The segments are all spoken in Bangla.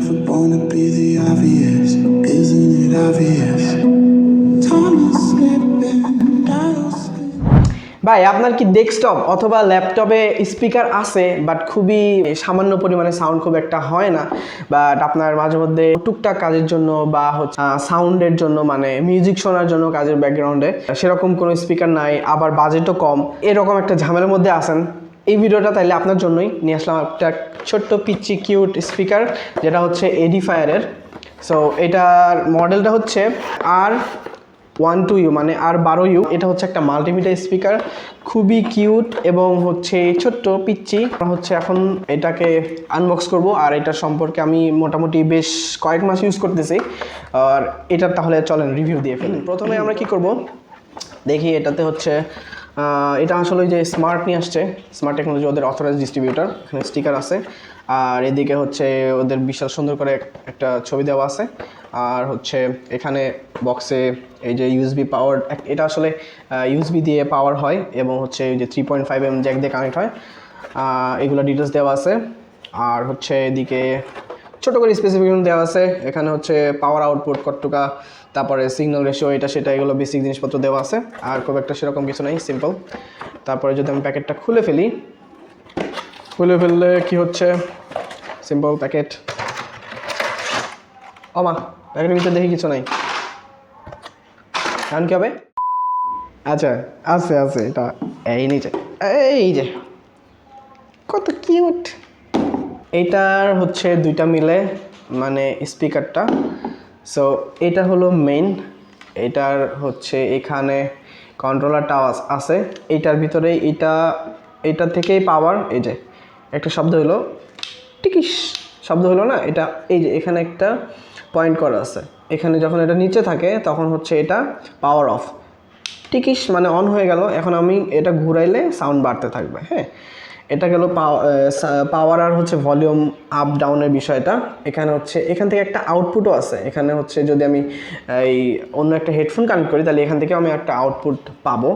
never wanna be the obvious, isn't it obvious? Time is slipping, dials ভাই আপনার কি ডেস্কটপ অথবা ল্যাপটপে স্পিকার আছে বাট খুবই সামান্য পরিমাণে সাউন্ড খুব একটা হয় না, বাট আপনার মাঝে মধ্যে টুকটাক কাজের জন্য বা হচ্ছে সাউন্ডের জন্য মানে মিউজিক শোনার জন্য কাজের ব্যাকগ্রাউন্ডে সেরকম কোনো স্পিকার নাই, আবার বাজেটও কম, এরকম একটা ঝামেলার মধ্যে আছেন, এই ভিডিওটা তাইলে আপনার জন্যই নিয়ে আসলাম একটা ছোট্ট পিচ্চি কিউট স্পিকার যেটা হচ্ছে এডিফায়ারের। সো এটার মডেলটা হচ্ছে R12U মানে R12U। এটা হচ্ছে একটা মাল্টিমিটার স্পিকার, খুবই কিউট এবং হচ্ছে ছোট্ট পিচ্চি। হচ্ছে এখন এটাকে আনবক্স করব আর এটার সম্পর্কে আমি মোটামুটি বেশ কয়েক মাস ইউজ করতেছি। আর এটার তাহলে চলেন রিভিউ দিয়ে ফেলি। প্রথমে আমরা কি করব দেখি, এটাতে হচ্ছে এটা আসলে যে স্মার্ট নিয়ে আসছে, স্মার্ট টেকনোলজি ওদের অথরাইজড ডিস্ট্রিবিউটর, এখানে স্টিকার আছে আর এদিকে হচ্ছে ওদের বিশাল সুন্দর করে একটা ছবি দেওয়া আছে। আর হচ্ছে এখানে বক্সে এই যে ইউএসবি পাওয়ার, এটা আসলে ইউএসবি দিয়ে পাওয়ার হয় এবং হচ্ছে এই যে 3.5mm জ্যাক দিয়ে কানেক্ট হয়, এগুলো ডিটেলস দেওয়া আছে। আর হচ্ছে এদিকে ছোটো করে স্পেসিফিকেশন দেওয়া আছে, এখানে হচ্ছে পাওয়ার আউটপুট কতটুকা, তারপরে সিগন্যাল রেশিও এটা সেটা, এগুলো বেসিক জিনিসপত্র দেওয়া আছে। আর খুব একটা সেরকম কিছু নেই, সিম্পল। তারপরে যদি আমি প্যাকেটটা খুলে ফেললে কি হচ্ছে, সিম্পল প্যাকেট। মা প্যাকেটের ভিতরে দেখি কিছু নাই, কারণ কি হবে? আচ্ছা আছে এটা এই নিচে, এই যে কত কিউট। এইটার হচ্ছে দুইটা মিলে মানে স্পিকারটা। সো এটা হলো মেইন, এটার হচ্ছে এখানে কন্ট্রোলারটা আছে, এইটার ভিতরে এটা থেকেই পাওয়ার। এই যে একটা শব্দ হলো, টিকিস শব্দ হলো না, এটা এই যে এখানে একটা পয়েন্ট করা আছে, এখানে যখন এটা নিচে থাকে তখন হচ্ছে এটা পাওয়ার অফ, টিকিস মানে অন হয়ে গেল। এখন আমি এটা ঘুরাইলে সাউন্ড বাড়তে থাকবে। হ্যাঁ, এটা গেল পাওয়ার আর হচ্ছে ভলিউম আপ ডাউনের বিষয়টা। এখানে হচ্ছে এখান থেকে একটা আউটপুটও আছে, এখানে হচ্ছে যদি আমি এই অন্য একটা হেডফোন কানেক্ট করি তাহলে এখান থেকে আমি একটা আউটপুট পাবো।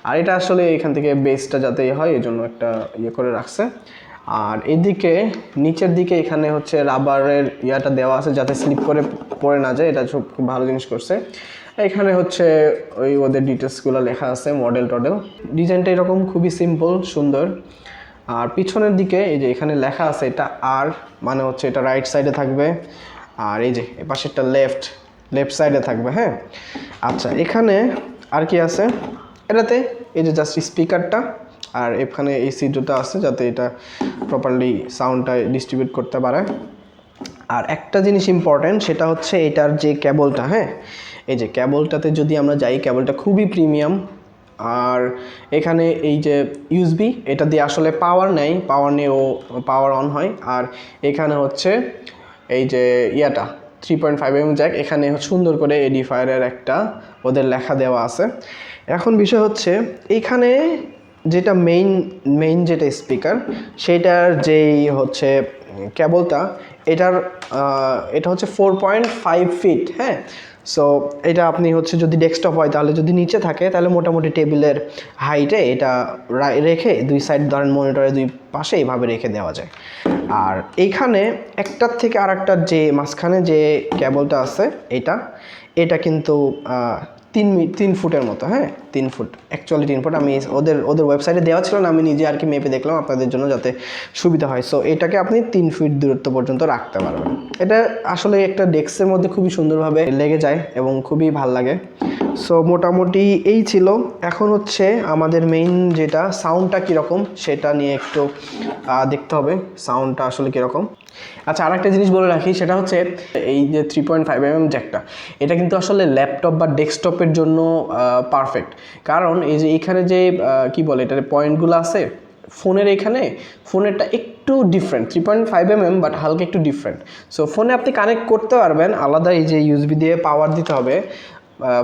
আর এটা আসলে এখান থেকে বেসটা যাতে হয় এই জন্য একটা ইয়ে করে রাখছে। আর এদিকে নিচের দিকে এখানে হচ্ছে রাবারের ইয়াটা দেওয়া আছে যাতে স্লিপ করে পড়ে না যায়, এটা খুব ভালো জিনিস করছে। এখানে হচ্ছে ওই ওদের ডিটেলসগুলো লেখা আছে, মডেল টডেল। ডিজাইনটা এরকম খুবই সিম্পল সুন্দর। আর পিছনের দিকে এই যে এখানে লেখা আছে এটা আর মানে হচ্ছে এটা রাইট সাইডে থাকবে, আর এই যে এপাশেরটা লেফট সাইডে থাকবে। হ্যাঁ, আচ্ছা এখানে আর কি আছে, এটাতে এই যে জাস্ট স্পিকারটা আর এখানে এই সিডটা আছে যাতে এটা প্রপারলি সাউন্ডটা ডিস্ট্রিবিউট করতে পারে। আর একটা জিনিস ইম্পর্ট্যান্ট, সেটা হচ্ছে এটার যে কেবলটা, হ্যাঁ এই যে কেবলটাতে যদি আমরা যাই, কেবলটা খুবই প্রিমিয়াম। আর এখানে এই যে ইউএসবি, এটা দিয়ে আসলে পাওয়ার নেই, পাওয়ার অন হয়। আর এখানে হচ্ছে এই যে ইয়াটা 3.5mm জ্যাক, এখানে সুন্দর করে এডিফায়ারের একটা ওদের লেখা দেওয়া আছে। এখন বিষয় হচ্ছে এইখানে যেটা মেইন যেটা স্পিকার, সেটার যেই হচ্ছে কেবলটা, এটা হচ্ছে 4.5 ফিট। হ্যাঁ, সো এটা আপনি হচ্ছে যদি ডেস্কটপ হয় তাহলে যদি নিচে থাকে তাহলে মোটামুটি টেবিলের হাইটে এটা রেখে দুই সাইড ধরেন মনিটরের দুই পাশে এইভাবে রেখে দেওয়া যায়। আর এইখানে একটার থেকে আরেকটার যে মাঝখানে যে কেবলটা আছে এটা কিন্তু 3 ফুটের মতো। হ্যাঁ, 3 ফুট, অ্যাকচুয়ালি 3 ফুট। আমি ওদের ওয়েবসাইটে দেওয়া ছিল না, আমি নিজে আর কি মেপে দেখলাম আপনাদের জন্য যাতে সুবিধা হয়। সো এটাকে আপনি 3 ফিট দূরত্ব পর্যন্ত রাখতে পারবেন। এটা আসলে একটা ডেস্কের মধ্যে খুবই সুন্দরভাবে লেগে যায় এবং খুবই ভাল লাগে। সো মোটামুটি এই ছিল। এখন হচ্ছে আমাদের মেইন যেটা সাউন্ডটা কীরকম সেটা নিয়ে একটু দেখতে হবে, সাউন্ডটা আসলে কীরকম। আচ্ছা, আর একটা জিনিস বলে রাখি, সেটা হচ্ছে এই যে 3.5mm জ্যাকটা, এটা কিন্তু আসলে ল্যাপটপ বা ডেস্কটপের জন্য পারফেক্ট। কারণ এই যে এখানে যে কি বলে এটার পয়েন্টগুলো আছে, ফোনেরটা একটু ডিফারেন্ট, 3.5mm বাট হালকা একটু ডিফারেন্ট। সো ফোনে আপনি কানেক্ট করতে পারবেন আলাদা, এই যে ইউএসবি দিয়ে পাওয়ার দিতে হবে,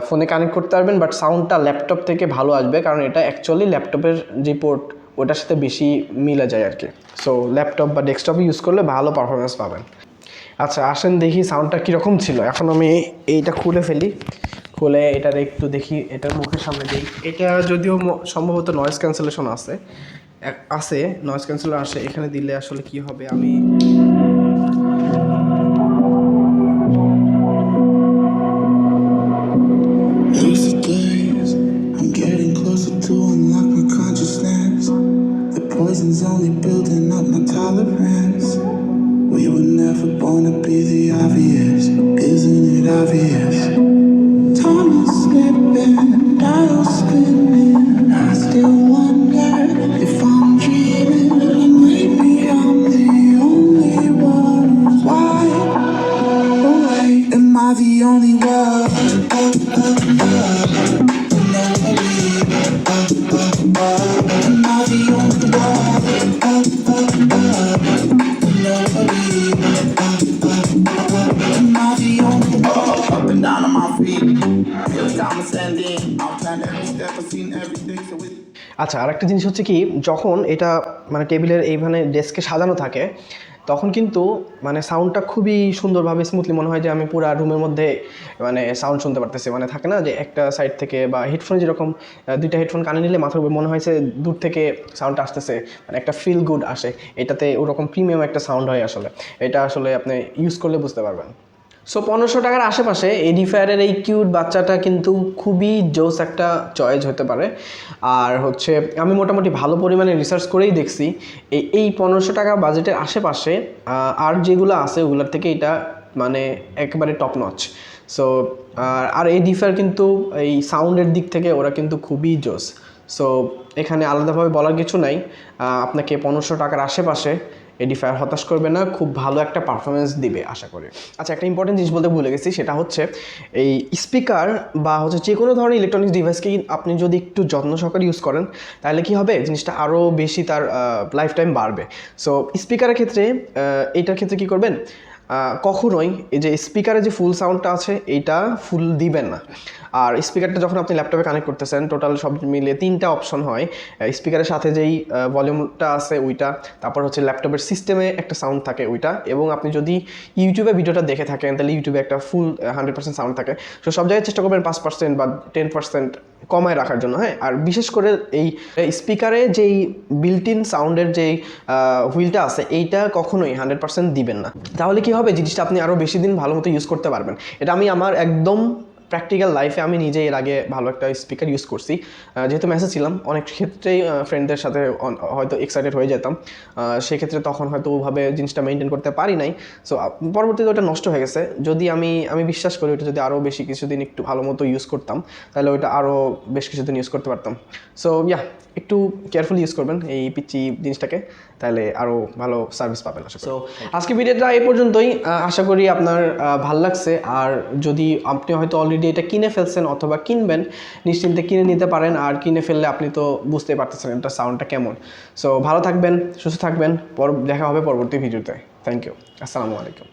ফোনে কানেক্ট করতে পারবেন, বাট সাউন্ডটা ল্যাপটপ থেকে ভালো আসবে কারণ এটা অ্যাকচুয়ালি ল্যাপটপের যে পোর্ট ওটার সাথে বেশি মিলে যায় আর কি। সো ল্যাপটপ বা ডেস্কটপে ইউজ করলে ভালো পারফরমেন্স পাবেন। আচ্ছা আসেন দেখি সাউন্ডটা কীরকম ছিল। এখন আমি এইটা খুলে এটার একটু দেখি, এটার মুখের সামনে দিই। এটা যদিও সম্ভবত নয়েজ ক্যান্সেলেশন আছে, নয়েজ ক্যান্সেলার আসে, এখানে দিলে আসলে কি হবে আমি was only building up my tolerance. We were never born to be the obvious, isn't it obvious? Time is slipping, dials spinning. I still wonder if I'm dreaming, or maybe I'm the only one who's wide awake. Am I the only one? Am I the only one? Am I the only one? Up and down on my feet. Feel the time ascending. I'll plan every step. I've seen everything. So it's আচ্ছা, আরেকটা জিনিস হচ্ছে কি, যখন এটা মানে টেবিলের এইখানে ডেস্কে সাজানো থাকে তখন কিন্তু মানে সাউন্ডটা খুবই সুন্দরভাবে স্মুথলি মনে হয় যে আমি পুরো রুমের মধ্যে মানে সাউন্ড শুনতে পারতেছি। মানে থাকে না যে একটা সাইড থেকে বা হেডফোনে যেরকম দুইটা হেডফোন কানে নিলে মাথার উপর মনে হয়েছে দূর থেকে সাউন্ডটা আসতেছে, মানে একটা ফিল গুড আসে। এটাতে ওরকম প্রিমিয়াম একটা সাউন্ড হয় আসলে। এটা আসলে আপনি ইউজ করলে বুঝতে পারবেন। সো 1500 টাকার আশেপাশে এডিফায়ারের এই কিউট বাচ্চাটা কিন্তু খুবই জোস একটা চয়েস হতে পারে। আর হচ্ছে আমি মোটামুটি ভালো পরিমাণে রিসার্চ করেই দেখছি এই 1500 টাকা বাজেটের আশেপাশে আর যেগুলো আছে ওগুলোর থেকে এটা মানে একেবারে টপ নচ। সো আর এডিফায়ার কিন্তু এই সাউন্ডের দিক থেকে ওরা কিন্তু খুবই জোস। সো এখানে আলাদাভাবে বলার কিছু নাই, আপনাকে 1500 টাকার আশেপাশে এডিফায়ার হতাশ করবে না, খুব ভালো একটা পারফরমেন্স দিবে আশা করি। আচ্ছা, একটা ইম্পর্টেন্ট জিনিস বলতে ভুলে গেছি, সেটা হচ্ছে এই স্পিকার বা হচ্ছে যে কোনো ধরনের ইলেকট্রনিক্স ডিভাইসকে আপনি যদি একটু যত্ন সহকারে ইউজ করেন তাহলে কি হবে, জিনিসটা আরও বেশি তার লাইফ টাইম বাড়বে। সো স্পিকারের ক্ষেত্রে এইটার ক্ষেত্রে কী করবেন, কখনোই এই যে স্পিকারে যে ফুল সাউন্ডটা আছে এইটা ফুল দিবেন না। আর স্পিকারটা যখন আপনি ল্যাপটপে কানেক্ট করতেছেন টোটাল সব মিলিয়ে 3টা অপশন হয়। স্পিকারের সাথে যেই ভলিউমটা আছে ওইটা, তারপর হচ্ছে ল্যাপটপের সিস্টেমে একটা সাউন্ড থাকে ওইটা, এবং আপনি যদি ইউটিউবে ভিডিওটা দেখে থাকেন তাহলে ইউটিউবে একটা ফুল 100% সাউন্ড থাকে। সো সব জায়গায় চেষ্টা করবেন 5% বা 10% কমায় রাখার জন্য, হ্যাঁ। আর বিশেষ করে এই স্পিকারে যেই বিল্ট ইন সাউন্ডের যেই হুইলটা আছে এইটা কখনোই 100% দিবেন না। তাহলে কি হবে, জিনিসটা আপনি আরও বেশি দিন ভালো মতো ইউজ করতে পারবেন। এটা আমি আমার একদম প্র্যাকটিক্যাল লাইফে আমি নিজেই এর আগে ভালো একটা স্পিকার ইউজ করছি। যেহেতু মেসেজ ছিলাম অনেক ক্ষেত্রেই ফ্রেন্ডদের সাথে হয়তো এক্সাইটেড হয়ে যেতাম, সেক্ষেত্রে তখন হয়তো ওভাবে জিনিসটা মেনটেন করতে পারি নাই। সো পরবর্তীতে ওটা নষ্ট হয়ে গেছে। যদি আমি বিশ্বাস করি ওটা যদি আরও বেশি কিছুদিন একটু ভালো মতো ইউজ করতাম তাহলে ওইটা আরও বেশ কিছুদিন ইউজ করতে পারতাম। সো একটু কেয়ারফুলি ইউজ করবেন এই পিচ্চি জিনিসটাকে, তাহলে আরও ভালো সার্ভিস পাবেন আশা করি। সো আজকে ভিডিওটা এই পর্যন্তই। আশা করি আপনার ভালো লাগছে। আর যদি আপনি হয়তো অলরেডি এটা কিনে ফেলছেন অথবা কিনবেন, নিশ্চিন্তে কিনে নিতে পারেন। আর কিনে ফেললে আপনি তো বুঝতেই পারতেছেন এটা সাউন্ডটা কেমন। সো ভালো থাকবেন, সুস্থ থাকবেন, দেখা হবে পরবর্তী ভিডিওতে। থ্যাংক ইউ, আসসালামু আলাইকুম।